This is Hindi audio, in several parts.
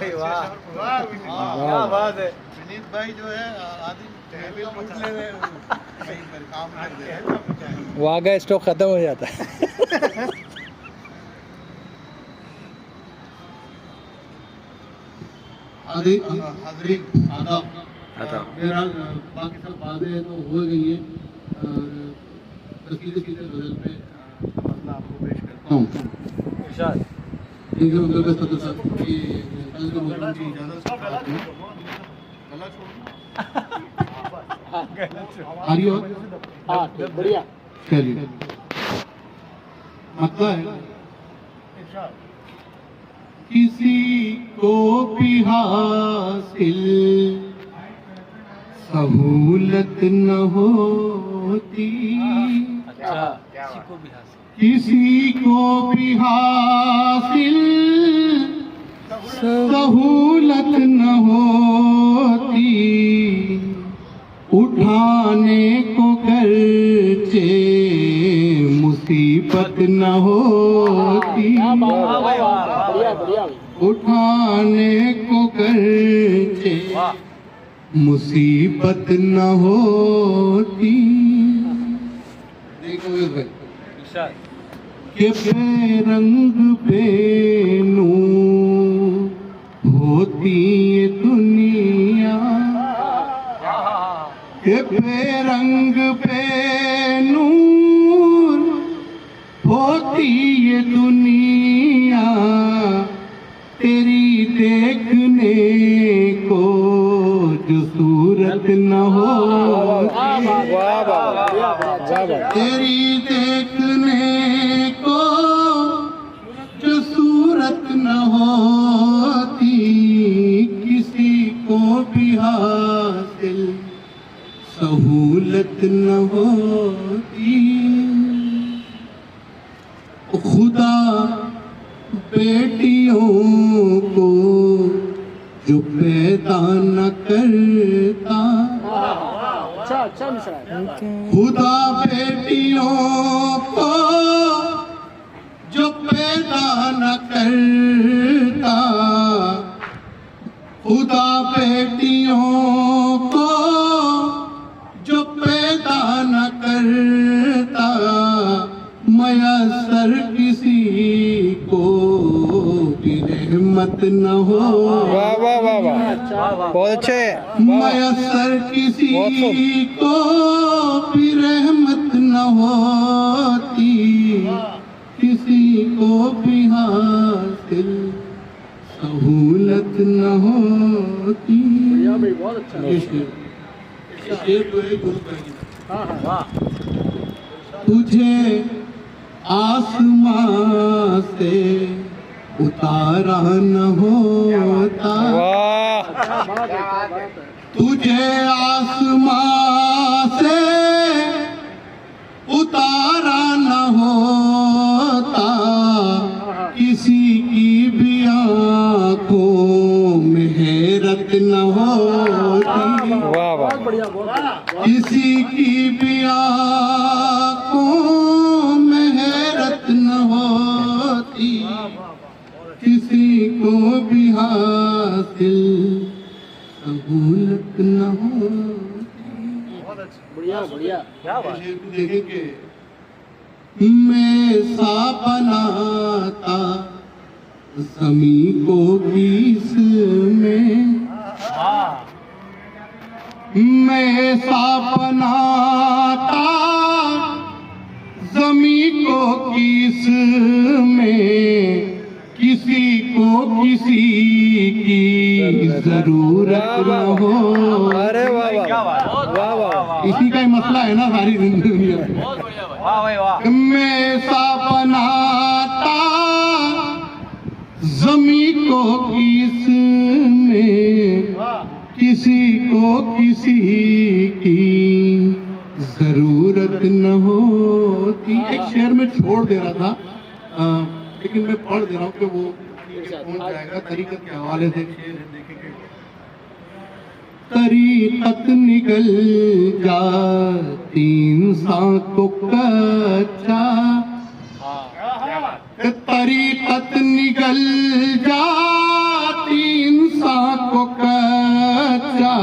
क्या बात है। विनीत भाई जो है आदि टेबल मुझले में कहीं पर काम कर दे रहे वहाँ का स्टॉक खत्म हो जाता है। आदि हाजरीन आदाब। मेरा बाकी सब बातें तो हो गई है और सीधे सीधे गजल पे मसला आपको पेश करता हूँ। इरशाद। ठीक है मतलब सदर साहब की कल के मौजूद की इजाज़त आ रही हो? हाँ बढ़िया। चलिए मतलब है किसी को भी हासिल सहूलत न होती, अच्छा, किसी को भी हासिल, किसी को भी हासिल सहूलत न होती, उठाने को गर्चे मुसीबत न होती, उठाने को गर्चे मुसीबत न होती। देखो भाई इरशाद। के बेरंग बेनूर होती ये दुनिया, के बेरंग बेनूर होती ये दुनिया, तेरी देखने को जो सूरत न होती, तेरी देखने को जो सूरत न होती, किसी को भी हासिल सहूलत न होती। खुदा बेटियों को जो पैदा न करता, अच्छा मिश्रा। खुदा बेटियों को जो पैदा न करता, खुदा बेटियों को जो पैदा न करता, मयसर किसी को भी रहमत न हो। वाह वाह वाह वाह, बहुत अच्छे। मयसर किसी को भी रहमत न होती, किसी को भी हासिल सहूलत न होती। बहुत अच्छा। तुझे आसमां से उतारा न होता, तुझे आसमां से उतारा न होता, किसी की भी आँखों में हैरत न होती, वाह वाह, किसी की भी आँखों में हैरत न होती, किसी को भी हासिल सहूलत न होती। बढ़िया बढ़िया, क्या बात। देखेंगे मैं सा बनाता समी को किस में, मैं सा बनाता जमी को किस में, किसी को किसी की जरूरत न हो। अरे वाह वाह वाह वाह, इसी का ही मसला है ना सारी दुनिया में। वाह भाई वाह। मैं सा बनाता जमी को किस में, किसी को किसी की जरूरत न होती। एक शेर में छोड़ दे रहा था लेकिन मैं पढ़ दे रहा हूँ कि वो पहुंच जाएगा। तरीकत के हवाले से शेर है, देखेंगे। तरीकत निकल जाती इंसान को कच्चा, तरीकत निकल जाती को कच्चा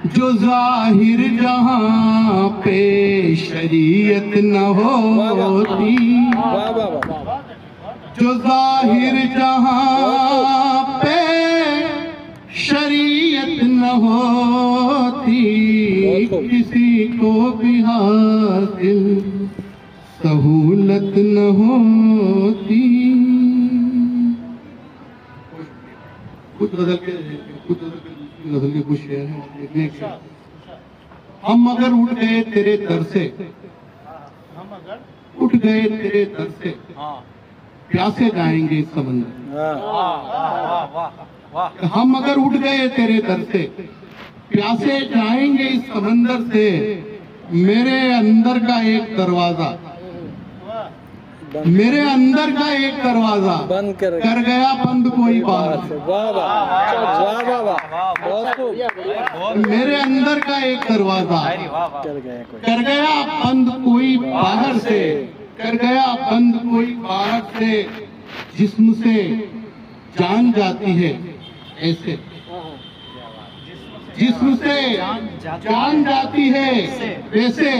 जो जाहिर जहां पे शरीयत न होती, वाह वाह वाह जो जाहिर जहां पे शरीयत न होती, किसी को भी हासिल सहूलत न होती। कुछ गजल के कुछ शेर हैं देखने के। हम अगर उठ गए तेरे दर से, उठ गए तेरे दर से, प्यासे जाएंगे इस समंदर। हम अगर उठ गए तेरे दर से, प्यासे जाएंगे इस समंदर से। मेरे अंदर का एक दरवाजा, मेरे अंदर का एक दरवाजा बंद कर गया बंद कोई बाहर से। वाह वाह वाह वाह वाह बहुत खूब। मेरे अंदर का एक दरवाजा कर गया कोई, कर गया बंद कोई बाहर से, कर गया बंद कोई बाहर से। जिस्म से जान जाती है ऐसे, जिस्म से जान जाती है वैसे,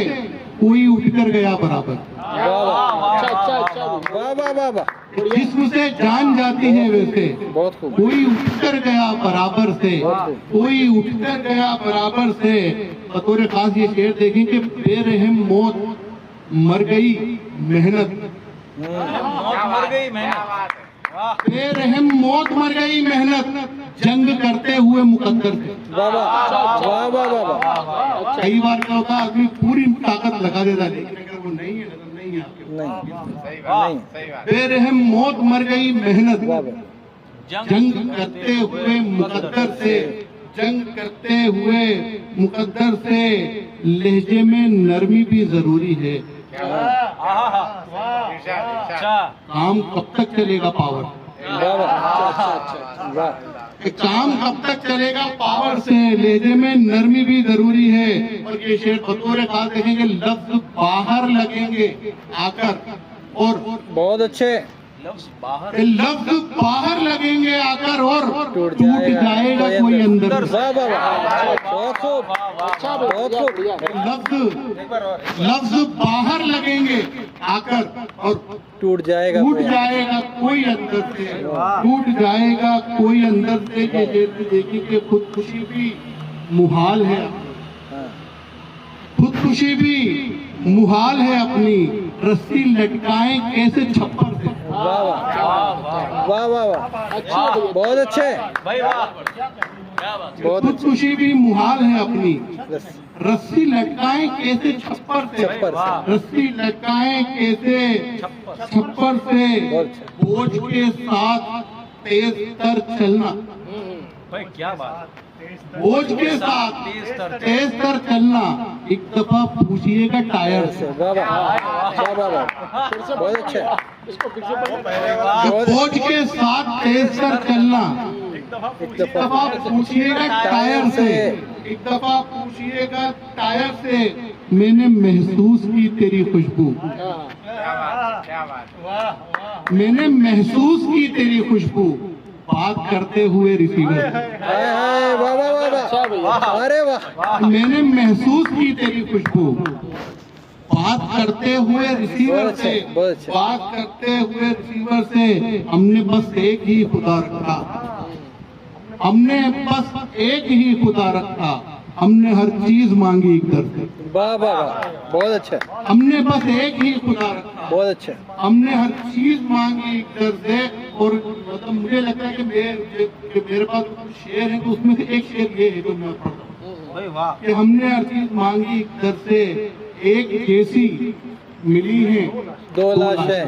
कोई उठकर गया बराबर। वाह वाह अच्छा अच्छा वाह वाह वाह वाह जिस्म से जान जाती है वैसे, बहुत खूब। कोई उठकर गया बराबर से, कोई उठकर गया बराबर से। बतौर खास ये शेर देखें कि बेरहम मौत मर गई मेहनत, मर गई मेहनत। बेरहम मौत मर गई मेहनत, जंग करते हुए मुकद्दर से। वाह वाह वाह वाह वाह कई बार क्या होता है, आदमी पूरी ताकत लगा देता है, लेकिन अगर वो नहीं है नजर नहीं है आपके नहीं नहीं बेरहम मौत मर गई मेहनत, वाह वाह जंग करते हुए मुकद्दर से, जंग करते हुए मुकद्दर से। लहजे में नरमी भी जरूरी है। काम कब तक चलेगा पावर, वाह वाह वाह काम कब तक चलेगा पावर से। लहजे में नरमी भी जरूरी है। और ये शेर बतौर खास देखेंगे, लफ्ज बाहर लगेंगे आकर, और बहुत अच्छे। लफ्ज बाहर लगेंगे आकर, और टूट टूट जाएगा कोई अंदर से। वाह वाह वाह बहुत खूब अच्छा बहुत खूब। लफ्ज बाहर लगेंगे आकर, और टूट जाएगा टूट कोई। जाएगा कोई अंदर से, टूट जाएगा कोई अंदर से। ये देखिए कि खुदकुशी भी मुहाल है, हाँ। खुदकुशी भी मुहाल है अपनी, रस्सी लटकाएं कैसे छप्पर से। वाह वाह वाह वाह वाह बहुत अच्छे बहुत अच्छे। खुदकुशी भी मुहाल है अपनी, रस्सी लटकाएं कैसे छप्पर से, छप्पर से। रस्सी लटकाएं कैसे छप्पर से। बहुत अच्छा। बोझ के साथ तेज तर चलना, भाई क्या बात। बोझ के साथ तेज तर चलना। एक दफा पूछिएगा टायर से, वाह वाह वाह वाह वाह बहुत अच्छे। इसको फिर से पढ़ो। कि बोझ के साथ तेज तर चलना। एक एक दफा पूछिएगा टायर से, एक दफा पूछिएगा टायर से। मैंने महसूस की तेरी खुशबू, मैंने महसूस की तेरी खुशबू। बात करते हुए रिसीवर, हाय हाय वाह वाह वाह वाह अरे वाह। मैंने महसूस की तेरी खुशबू। बात करते हुए रिसीवर से, बहुत अच्छे। बात करते हुए रिसीवर से। हमने बस एक ही खुदा रखा, हमने बस एक ही खुदा रखा। हमने हर चीज मांगी इधर से, वाह वाह वाह बहुत अच्छा हमने बस एक ही खुदा रखा। बहुत अच्छा। हमने हर चीज मांगी इधर से। और मतलब मुझे लगता है कि मेरे पास कुछ शेर है, तो उसमें से एक शेर ये है जो मैं पढ़ता हूँ कि हमने हर चीज मांगी इधर से। एक जैसी मिली है दो लाशें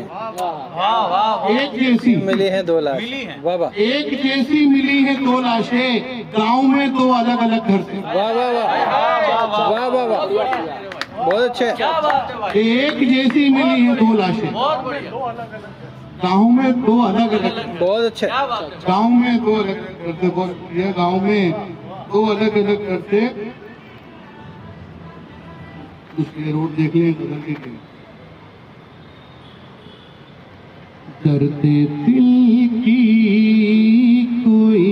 एक जैसी मिली हैं, दो लाश वाह वाह एक जैसी मिली है दो लाशें, गांव में दो अलग अलग घर से। वाह वाह वाह वाह वाह वाह बहुत अच्छे। एक जैसी मिली है दो लाशें, गांव में दो अलग अलग, बहुत अच्छे। गांव में दो अलग अलग घर से। यह गांव में दो अलग अलग घर से। उसके रोड देख लें बदल के। डरते दिल की कोई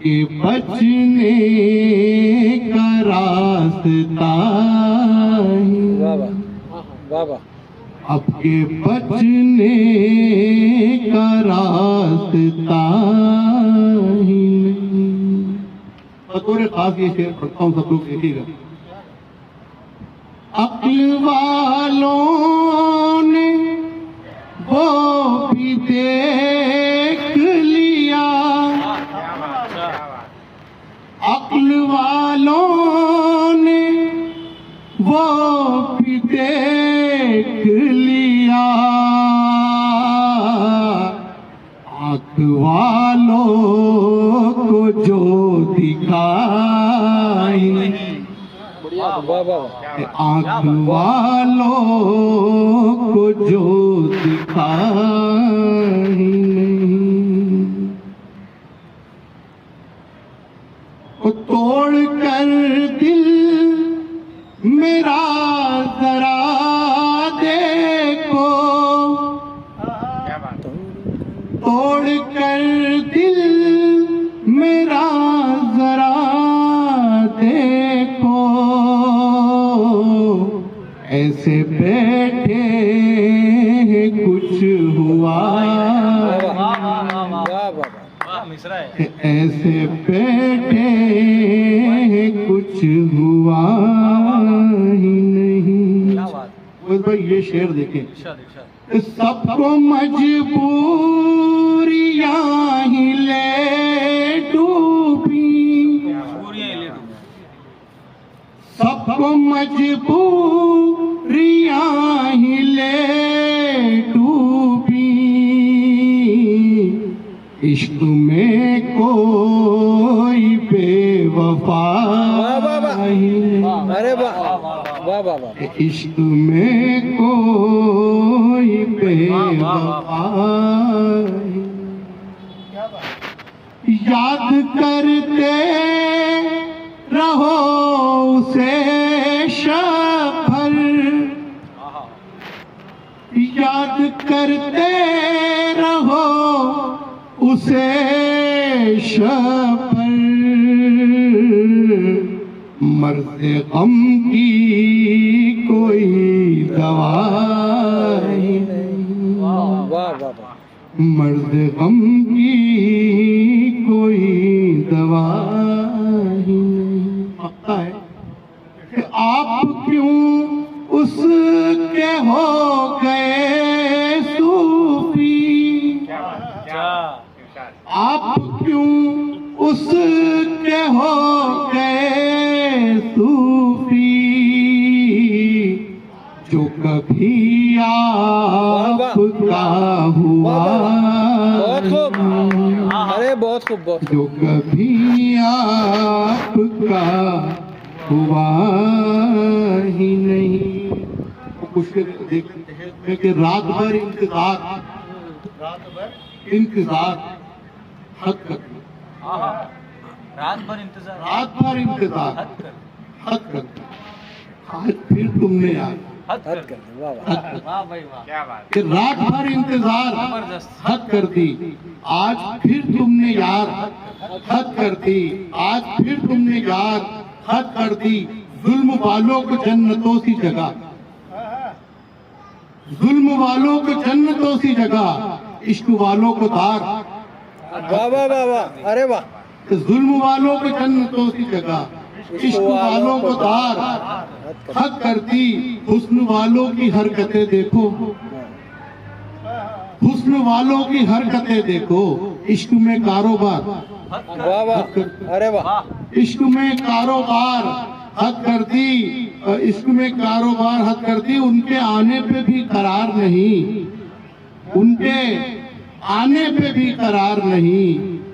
के बचने का रास्ता बाबा बाबा आपके बचने का रास्ता ही नहीं। बतौर खास ये शेर पढ़ता हूँ, सब लोग देखिएगा। अक्ल वालों ने वो भी देख लिया, अक्ल वालों ने वो भी देख लिया, आँख वालों को जो दिखाई, बाबा आँख वालों को जो दिखाई नहीं, वो तोड़ कर दिल मेरा जरा देखो, तोड़ कर दिल मेरा जरा देखो, ऐसे बैठे कुछ हुआ, ऐसे बैठे कुछ हुआ ही नहीं। बस भाई ये शेर देखें, सबको मजबूरियां ही ले डूबी, सबको मजबूरियां ही ले डूबी, इश्क में कोई बेवफा ही नहीं, अरे वाह वाह बाबा इश्क में कोई बेवफा ही नहीं। याद करते रहो उसे शब भर, याद करते रहो उसे शब भर, मर्द गम की कोई दवा ही नहीं, वाह बाबा मर्द गम की कोई दवा ही नहीं। पता है कि आप क्यों उसके हो गए सूफी, आप क्यों उसके हो गए सूफी, जो कभी आपका हुआ, बहुत खूब, अरे बहुत खूब बहुत जो कभी आपका हुआ ही नहीं। वो कुछ देखते हैं कि रात भर इंतजार, रात भर इंतजार हद कर, रात भर इंतजार, रात भर इंतजार हद कर, आज फिर तुमने यार हद हद कर कर वाह वाह भाई वाह, क्या बात, कि रात भर इंतजार जबरदस्त। हद कर दी, आज फिर तुमने यार हद कर दी, आज फिर तुमने यार हद कर दी। जुल्म वालों को जन्नतों सी जगह, जुल्म वालों को जन्नतों सी जगह, इश्क वालों को दार, वाह वाह वाह वाह अरे वाह, जुल्म वालों को जन्नतों सी जगह, इश्क वालों को दार हद कर दी। हुस्न वालों की हरकतें देखो, हुस्न वालों की हरकतें देखो, इश्क में कारोबार, वाह वाह अरे वाह, इश्क में कारोबार हद कर दी, इश्क में कारोबार हद कर दी। उनके आने पे भी करार नहीं, उनके आने पे भी करार नहीं,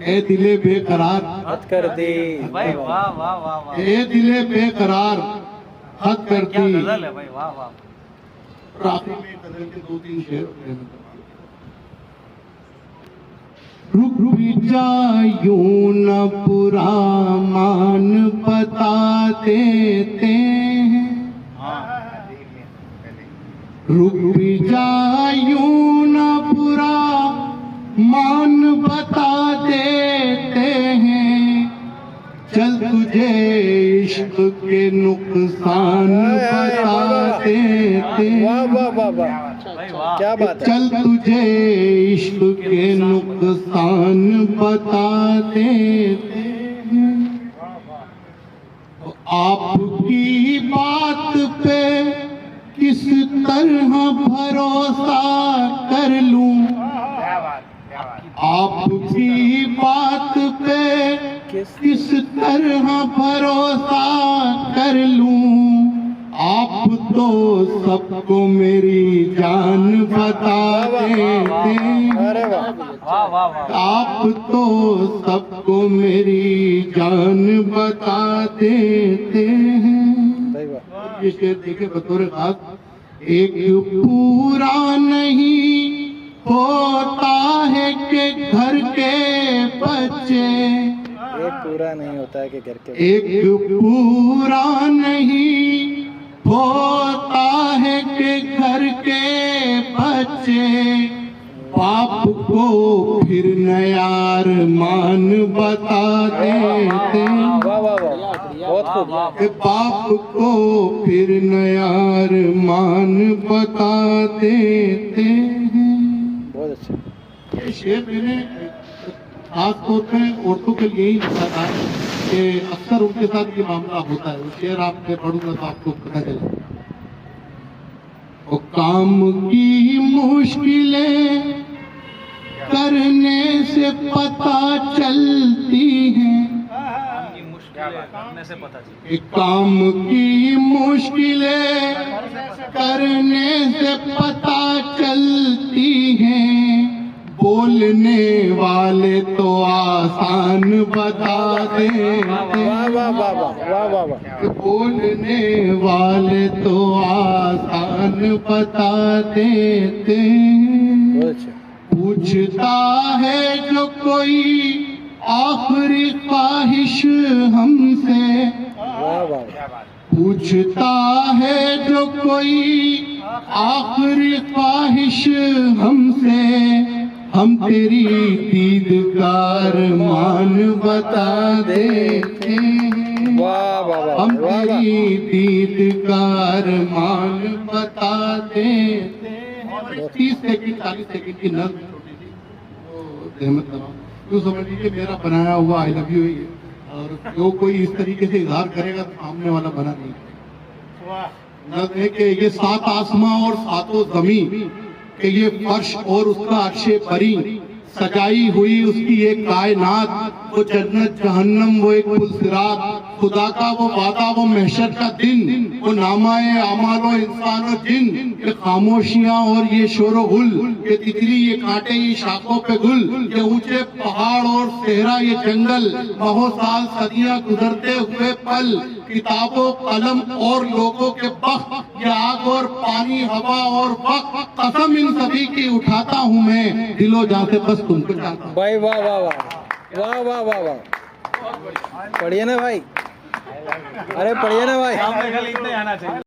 ए दिले बेकरार हद कर दी भाई वाह वाह वाह वाह, ए दिले बेकरार हद कर क्या दी। गजल है भाई, वाह वाह। और आखिर में गजल के 2-3 शेर रुक रुक जायूं न पुरा मान बता देते हैं, रुक जायूं न पुरा मान बता देते हैं, चल तुझे इश्क के नुकसान बताते थे, वाह वाह वाह वाह, भाई वाह क्या बात है। चल तुझे इश्क के नुकसान बताते थे। तो आपकी बात पे किस तरह भरोसा कर लूं, क्या बात क्या बात आपकी बात पे किस तरह भरोसा कर लूं। आप तो सबको मेरी जान बताते थे, अरे वाह, वाह वाह वाह आप तो सबको मेरी जान बताते थे। भाई वाह, ये शेर देखे बतौर खास, एक पूरा नहीं होता है कि घर के बच्चे, एक पूरा नहीं होता है कि घर के, एक पूरा नहीं होता है कि घर के बच्चे बाप को फिर नयार मान बताते थे, वाह वाह वाह, बहुत खूब। कि बाप को फिर नयार मान बताते थे। बहुत अच्छा। ये शेर मैंने खास तौर पे औरतों के लिए ही लिखा था कि अक्सर उनके साथ ये मामला होता है। वो शेर आपने पढ़ूंगा तो आपको पता चले। और काम की मुश्किलें करने से पता चलती हैं, की मुश्किलें करने से पता चली, काम की मुश्किलें करने से पता चलती हैं, बोलने वाले तो आसान बता देते, वाह वाह वाह वाह वाह वाह वाह, बोलने वाले तो आसान बता देते। बहुत अच्छा। पूछता है जो कोई आखिरी ख्वाहिश हमसे, वाह वाह, क्या बात पूछता है जो कोई आखिरी ख्वाहिश हमसे, हम तेरी दीद का अरमान बता देते हैं, वाह वाह वाह हम वाह वाह, तेरी दीद का अरमान बता देते हैं। 30 सेकंड 40 सेकंड की नज़्म छोटी सी, वो रहमत नवाज यूँ समझ लीजिए मेरा बनाया हुआ आई लव यू ही है, और जो कोई इस तरीके से इजहार करेगा तो सामने वाला बना नहीं करेगा। नज़्म है कि ये 7 आसमां और 7 ज़मीं, कि ये फर्श और उसका अर्शे परी, सजाई हुई उसकी एक कायनात, वो जन्नत जहन्नम वो एक पुलसिरात, खुदा का वो वादा वो महशर का दिन, वो नामाए अमालो इंसान और जिन, ये खामोशियां और ये शोरो गुल, ये तितली ये कांटे ये शाखों पे गुल, ये ऊंचे पहाड़ और सहरा ये जंगल, बहुत साल सदियां गुजरते हुए पल, किताबों कलम और लोगों के वक्त, ये आग और पानी हवा और वक्त, कसम इन सभी की उठाता हूँ मैं, दिलो जान से बस तुमको चाहता हूँ। भाई वाह वाह वाह वाह वाह वाह वाह, पढ़िए ना भाई, अरे पढ़िए ना भाई। सामने खाली इतना ही आना चाहिए।